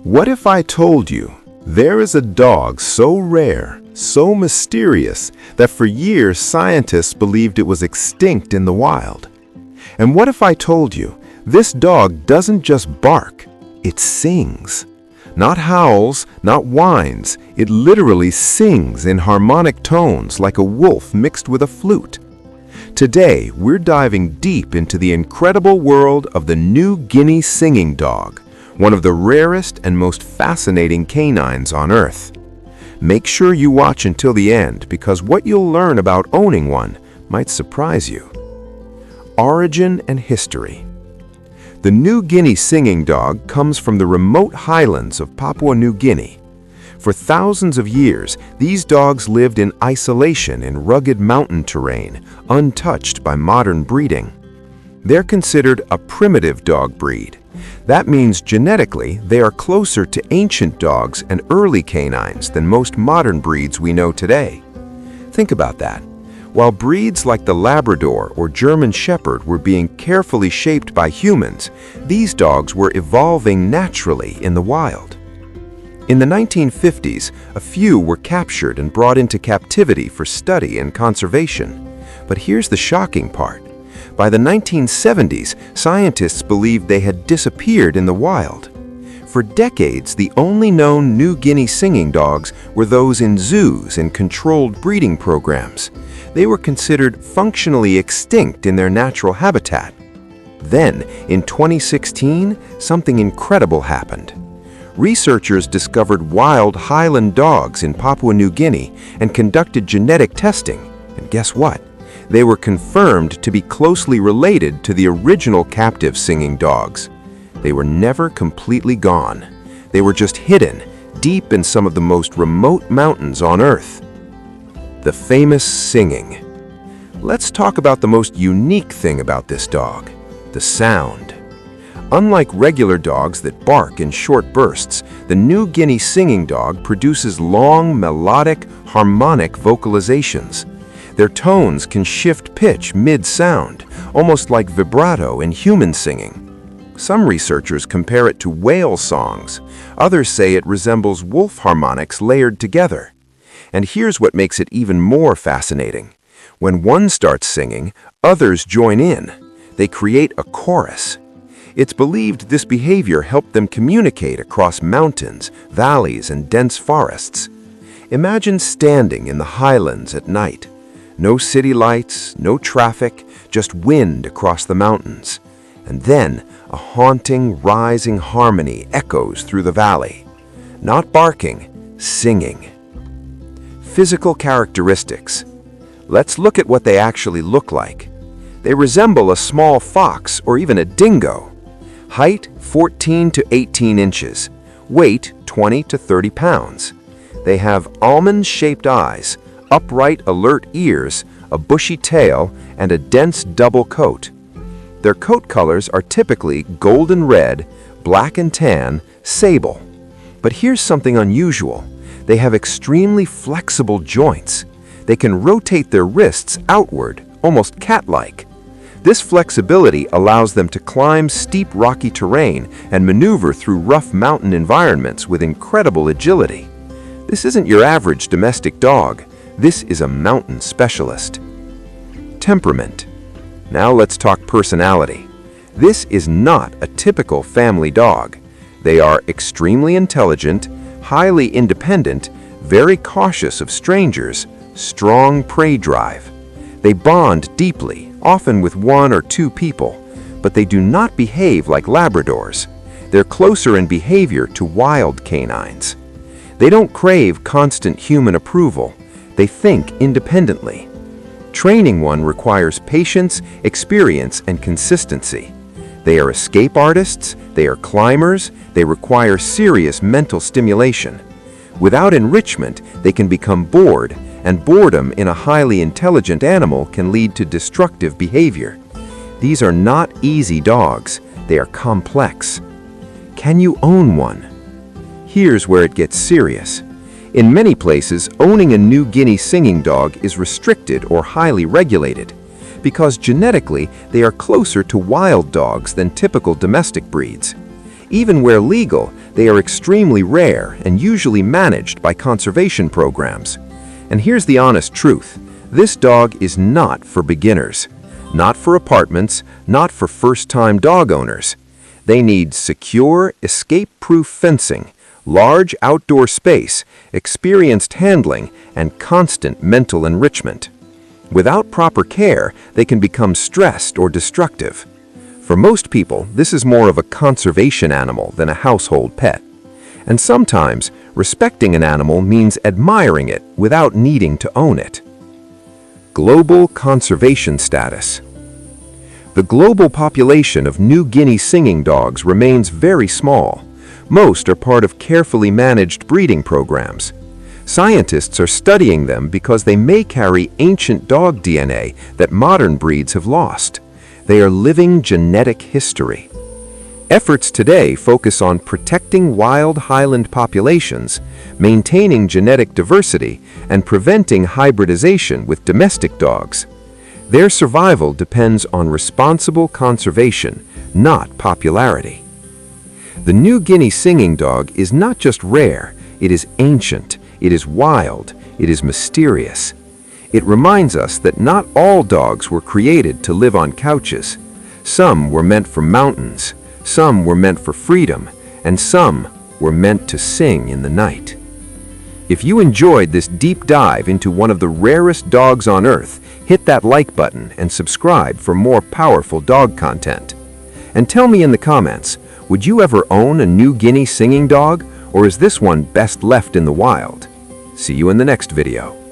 What if I told you there is a dog so rare, so mysterious, that for years scientists believed it was extinct in the wild? And what if I told you this dog doesn't just bark, it sings? Not howls, not whines, it literally sings in harmonic tones like a wolf mixed with a flute. Today, we're diving deep into the incredible world of the New Guinea Singing Dog, one of the rarest and most fascinating canines on Earth. Make sure you watch until the end because what you'll learn about owning one might surprise you. Origin and history. The New Guinea Singing Dog comes from the remote highlands of Papua New Guinea. For thousands of years, these dogs lived in isolation in rugged mountain terrain, untouched by modern breeding. They're considered a primitive dog breed. That means genetically, they are closer to ancient dogs and early canines than most modern breeds we know today. Think about that. While breeds like the Labrador or German Shepherd were being carefully shaped by humans, these dogs were evolving naturally in the wild. In the 1950s, a few were captured and brought into captivity for study and conservation. But here's the shocking part. By the 1970s, scientists believed they had disappeared in the wild. For decades, the only known New Guinea singing dogs were those in zoos and controlled breeding programs. They were considered functionally extinct in their natural habitat. Then, in 2016, something incredible happened. Researchers discovered wild highland dogs in Papua New Guinea and conducted genetic testing. And guess what? They were confirmed to be closely related to the original captive singing dogs. They were never completely gone. They were just hidden deep in some of the most remote mountains on Earth. The famous singing. Let's talk about the most unique thing about this dog, the sound. Unlike regular dogs that bark in short bursts, the New Guinea Singing Dog produces long, melodic, harmonic vocalizations. Their tones can shift pitch mid-sound, almost like vibrato in human singing. Some researchers compare it to whale songs. Others say it resembles wolf harmonics layered together. And here's what makes it even more fascinating. When one starts singing, others join in. They create a chorus. It's believed this behavior helped them communicate across mountains, valleys, and dense forests. Imagine standing in the highlands at night. No city lights, no traffic, just wind across the mountains. And then a haunting, rising harmony echoes through the valley. Not barking, singing. Physical characteristics. Let's look at what they actually look like. They resemble a small fox or even a dingo. Height 14 to 18 inches. Weight 20 to 30 pounds. They have almond-shaped eyes, upright, alert ears, a bushy tail, and a dense double coat. Their coat colors are typically golden red, black and tan, sable. But here's something unusual. They have extremely flexible joints. They can rotate their wrists outward, almost cat-like. This flexibility allows them to climb steep rocky terrain and maneuver through rough mountain environments with incredible agility. This isn't your average domestic dog. This is a mountain specialist. Temperament. Now let's talk personality. This is not a typical family dog. They are extremely intelligent, highly independent, very cautious of strangers, strong prey drive. They bond deeply, often with one or two people, but they do not behave like Labradors. They're closer in behavior to wild canines. They don't crave constant human approval. They think independently. Training one requires patience, experience, and consistency. They are escape artists, they are climbers, they require serious mental stimulation. Without enrichment, they can become bored, and boredom in a highly intelligent animal can lead to destructive behavior. These are not easy dogs, they are complex. Can you own one? Here's where it gets serious. In many places, owning a New Guinea Singing Dog is restricted or highly regulated. because genetically they are closer to wild dogs than typical domestic breeds. Even where legal, they are extremely rare and usually managed by conservation programs. And here's the honest truth. This dog is not for beginners. Not for apartments, not for first-time dog owners. They need secure, escape-proof fencing, large outdoor space, experienced handling, and constant mental enrichment. Without proper care, they can become stressed or destructive. For most people, this is more of a conservation animal than a household pet. And sometimes, respecting an animal means admiring it without needing to own it. Global conservation status. The global population of New Guinea singing dogs remains very small. Most are part of carefully managed breeding programs. Scientists are studying them because they may carry ancient dog DNA that modern breeds have lost. They are living genetic history. Efforts today focus on protecting wild highland populations, maintaining genetic diversity, and preventing hybridization with domestic dogs. Their survival depends on responsible conservation, not popularity. The New Guinea singing dog is not just rare, it is ancient, it is wild, it is mysterious. It reminds us that not all dogs were created to live on couches. Some were meant for mountains, some were meant for freedom, and some were meant to sing in the night. If you enjoyed this deep dive into one of the rarest dogs on earth, hit that like button and subscribe for more powerful dog content. And tell me in the comments, would you ever own a New Guinea singing dog, or is this one best left in the wild? See you in the next video.